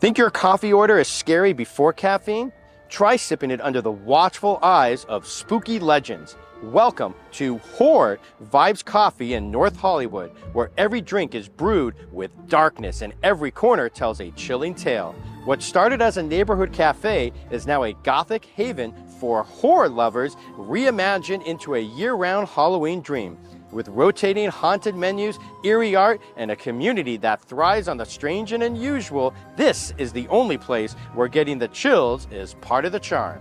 Think your coffee order is scary before caffeine? Try sipping it under the watchful eyes of spooky legends. Welcome to Horror Vibes Coffee in North Hollywood, where every drink is brewed with darkness and every corner tells a chilling tale. What started as a neighborhood cafe is now a gothic haven for horror lovers, reimagined into a year-round Halloween dream. With rotating haunted menus, eerie art, and a community that thrives on the strange and unusual, this is the only place where getting the chills is part of the charm.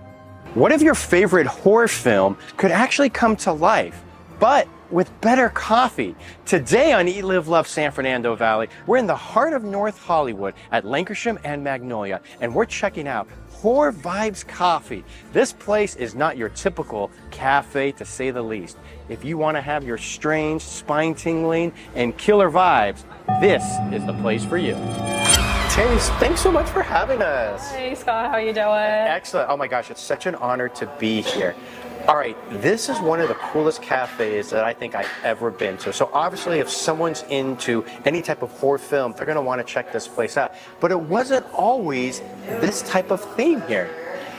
What if your favorite horror film could actually come to life, but with better coffee? Today on Eat, Live, Love San Fernando Valley, we're in the heart of North Hollywood at Lankershim and Magnolia, and we're checking out Horror Vibes Coffee. This place is not your typical cafe, to say the least. If you want to have your strange, spine-tingling, and killer vibes, this is the place for you. Taze, thanks so much for having us. Hey Scott, how you doing? Excellent. Oh my gosh, it's such an honor to be here. All right, this is one of the coolest cafes that I think I've ever been to. So obviously, if someone's into any type of horror film, they're gonna wanna check this place out. But it wasn't always this type of theme here.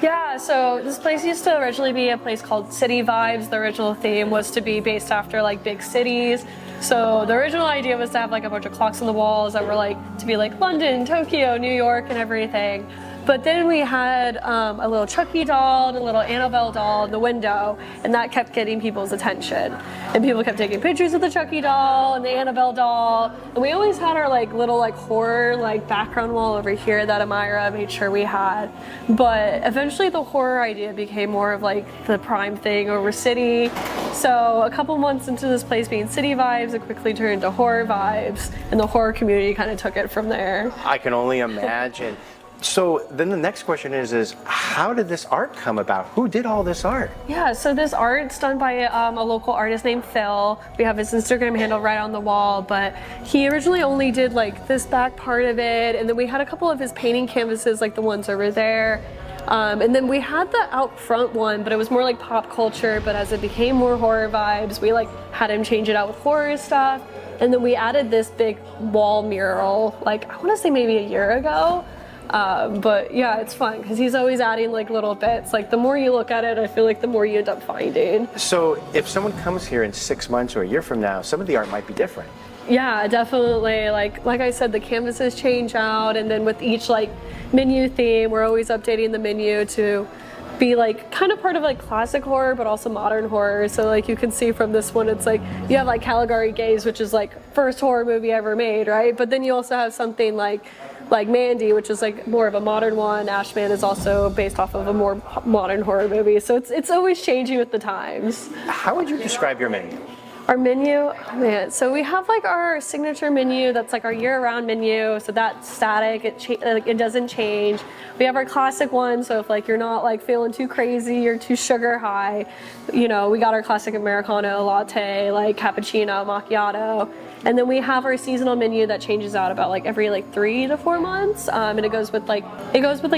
Yeah, so this place used to originally be a place called City Vibes. The original theme was to be based after like big cities. So the original idea was to have like a bunch of clocks on the walls that were like to be like London, Tokyo, New York, and everything. But then we had a little Chucky doll and a little Annabelle doll in the window, and that kept getting people's attention. And people kept taking pictures of the Chucky doll and the Annabelle doll. And we always had our like little like horror like background wall over here that Amira made sure we had. But eventually the horror idea became more of like the prime thing over city. So a couple months into this place being City Vibes, it quickly turned into Horror Vibes, and the horror community kind of took it from there. I can only imagine. So then the next question is how did this art come about? Who did all this art? Yeah, so this art's done by a local artist named Phil. We have his Instagram handle right on the wall, but he originally only did like this back part of it, and then we had a couple of his painting canvases like the ones over there. And then we had the out front one, but it was more like pop culture, but as it became more horror vibes, we like had him change it out with horror stuff. And then we added this big wall mural, like I wanna say maybe a year ago. But yeah, it's fun because he's always adding like little bits. Like the more you look at it, I feel like the more you end up finding. So if someone comes here in 6 months or a year from now, some of the art might be different. Yeah, definitely. Like I said, the canvases change out, and then with each like menu theme, we're always updating the menu to be like kind of part of like classic horror, but also modern horror. So like you can see from this one, it's like you have like Caligari Gaze, which is like first horror movie ever made, right? But then you also have something like Mandy, which is like more of a modern one. Ashman is also based off of a more modern horror movie. So it's always changing with the times. How would you describe your menu? Our menu, oh man, so we have like our signature menu that's like our year-round menu, so that's static, it doesn't change. We have our classic one, so if like you're not like feeling too crazy or too sugar high, you know, we got our classic Americano, latte, like cappuccino, macchiato. And then we have our seasonal menu that changes out about like every like 3 to 4 months, and it goes with like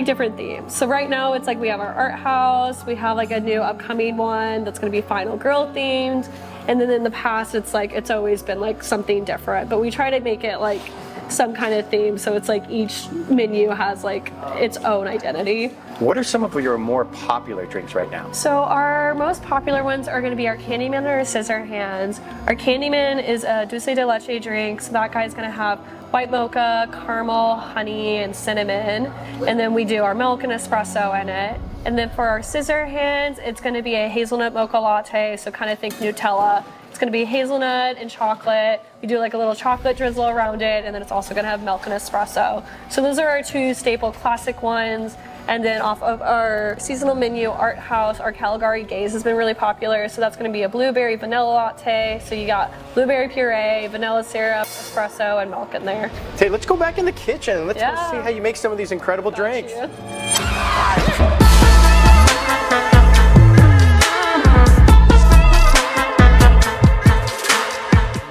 different themes. So right now it's like we have our art house, we have like a new upcoming one that's gonna be Final Girl themed. And then in the past, it's always been like something different, but we try to make it like some kind of theme. So it's like each menu has like its own identity. What are some of your more popular drinks right now? So our most popular ones are gonna be our Candyman or our Scissorhands. Our Candyman is a dulce de leche drink. So that guy's gonna have white mocha, caramel, honey, and cinnamon. And then we do our milk and espresso in it. And then for our Scissorhands, it's gonna be a hazelnut mocha latte, so kind of think Nutella. It's gonna be hazelnut and chocolate. We do like a little chocolate drizzle around it, and then it's also gonna have milk and espresso. So those are our two staple classic ones. And then off of our seasonal menu, Art House, our Caligari Gaze has been really popular. So that's gonna be a blueberry vanilla latte. So you got blueberry puree, vanilla syrup, espresso, and milk in there. Hey, let's go back in the kitchen. Let's go see how you make some of these incredible drinks.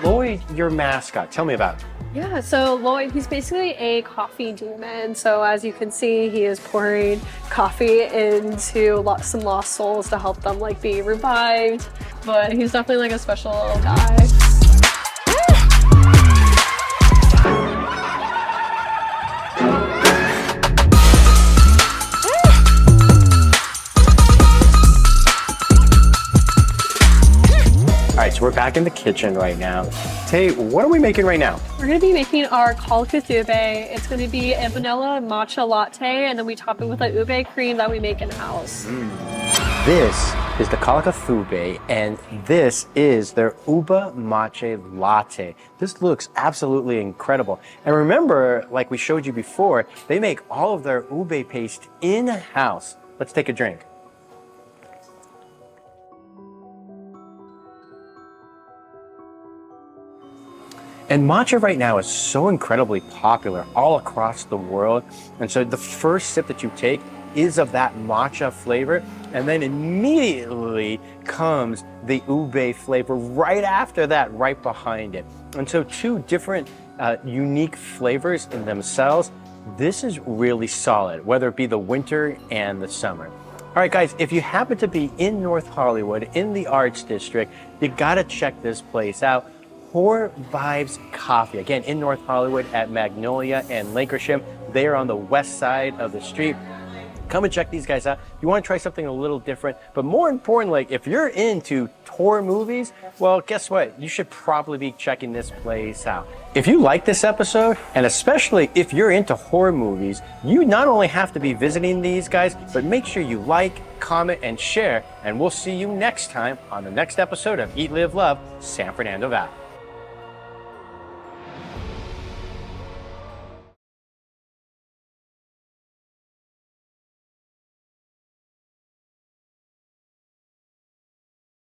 Lloyd, your mascot, tell me about it. Yeah, so Lloyd, he's basically a coffee demon. So as you can see, he is pouring coffee into some lost souls to help them like be revived. But he's definitely like a special little guy. back in the kitchen right now. Tay, what are we making right now? We're going to be making our Call of Cthul-Ube. It's going to be a vanilla matcha latte, and then we top it with a ube cream that we make in-house. This is the Call of Cthul-Ube, and this is their ube matcha latte. This looks absolutely incredible. And remember, like we showed you before, they make all of their ube paste in-house. Let's take a drink. And matcha right now is so incredibly popular all across the world. And so the first sip that you take is of that matcha flavor, and then immediately comes the ube flavor right after that, right behind it. And so two different unique flavors in themselves. This is really solid, whether it be the winter and the summer. All right, guys, if you happen to be in North Hollywood, in the Arts District, you gotta check this place out. Horror Vibes Coffee, again, in North Hollywood at Magnolia and Lancashire. They are on the west side of the street. Come and check these guys out. You want to try something a little different, but more importantly, if you're into horror movies, well, guess what? You should probably be checking this place out. If you like this episode, and especially if you're into horror movies, you not only have to be visiting these guys, but make sure you like, comment, and share, and we'll see you next time on the next episode of Eat, Live, Love, San Fernando Valley.